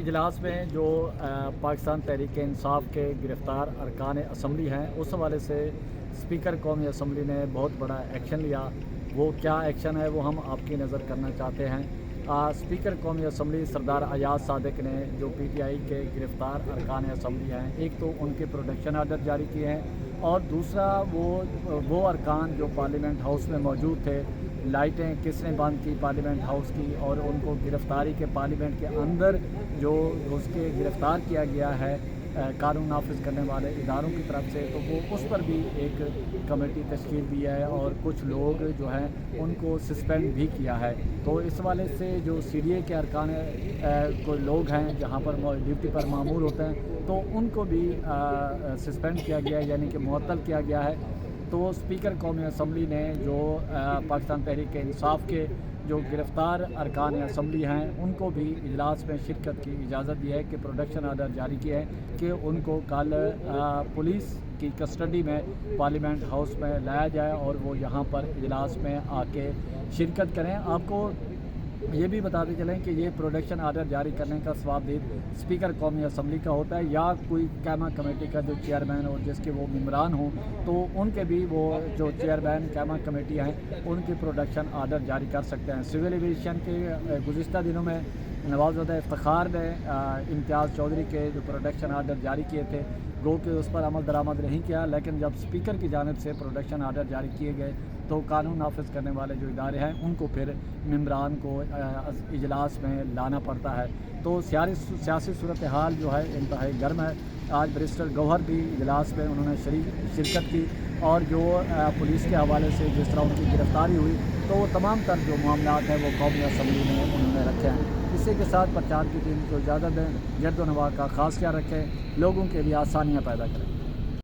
اجلاس میں جو پاکستان تحریک انصاف کے گرفتار ارکان اسمبلی ہیں اس حوالے سے اسپیکر قومی اسمبلی نے بہت بڑا ایکشن لیا۔ وہ کیا ایکشن ہے وہ ہم آپ کی نظر کرنا چاہتے ہیں۔ اسپیکر قومی اسمبلی سردار ایاز صادق نے جو پی ٹی آئی کے گرفتار ارکان اسمبلی ہیں، ایک تو ان کے پروڈکشن آرڈر جاری کیے ہیں اور دوسرا وہ ارکان جو پارلیمنٹ ہاؤس میں موجود تھے، لائٹیں کس نے بند کی پارلیمنٹ ہاؤس کی، اور ان کو گرفتاری کے پارلیمنٹ کے اندر جو اس کے گرفتار کیا گیا ہے قانون نافذ کرنے والے اداروں کی طرف سے، تو وہ اس پر بھی ایک کمیٹی تشکیل دی ہے اور کچھ لوگ جو ہیں ان کو سسپینڈ بھی کیا ہے۔ تو اس والے سے جو سی ڈی اے کے ارکان کوئی لوگ ہیں جہاں پر ڈیوٹی پر مامور ہوتے ہیں تو ان کو بھی سسپینڈ کیا گیا ہے، یعنی کہ معطل کیا گیا ہے۔ تو اسپیکر قومی اسمبلی نے جو پاکستان تحریک انصاف کے جو گرفتار ارکان اسمبلی ہیں ان کو بھی اجلاس میں شرکت کی اجازت دی ہے کہ پروڈکشن آرڈر جاری کیا ہے کہ ان کو کل پولیس کی کسٹڈی میں پارلیمنٹ ہاؤس میں لایا جائے اور وہ یہاں پر اجلاس میں آ کے شرکت کریں۔ آپ کو یہ بھی بتاتے چلیں کہ یہ پروڈکشن آرڈر جاری کرنے کا ثوابدید اسپیکر قومی اسمبلی کا ہوتا ہے یا کوئی قیمہ کمیٹی کا جو چیئرمین اور جس کے وہ ممبران ہوں، تو ان کے بھی وہ جو چیئرمین قیمہ کمیٹی ہیں ان کے پروڈکشن آرڈر جاری کر سکتے ہیں۔ سول ایویشن کے گزشتہ دنوں میں نوازشریف افتخار نے امتیاز چودھری کے جو پروڈکشن آرڈر جاری کیے تھے، گو کہ اس پر عمل درآمد نہیں کیا، لیکن جب اسپیکر کی جانب سے پروڈکشن آرڈر جاری کیے گئے تو قانون نافذ کرنے والے جو ادارے ہیں ان کو پھر ممبران کو اجلاس میں لانا پڑتا ہے۔ تو سیاسی صورتحال جو ہے انتہائی گرم ہے۔ آج بیرسٹر گوہر بھی اجلاس میں انہوں نے شرکت کی اور جو پولیس کے حوالے سے جس طرح ان کی گرفتاری ہوئی تو وہ تمام تر جو معاملات ہیں وہ قومی اسمبلی میں انہوں نے رکھے ہیں۔ اسی کے ساتھ پرچار کی ٹیم کو اجازت دیں، گرد و نواح کا خاص خیال رکھیں، لوگوں کے لیے آسانیاں پیدا کریں۔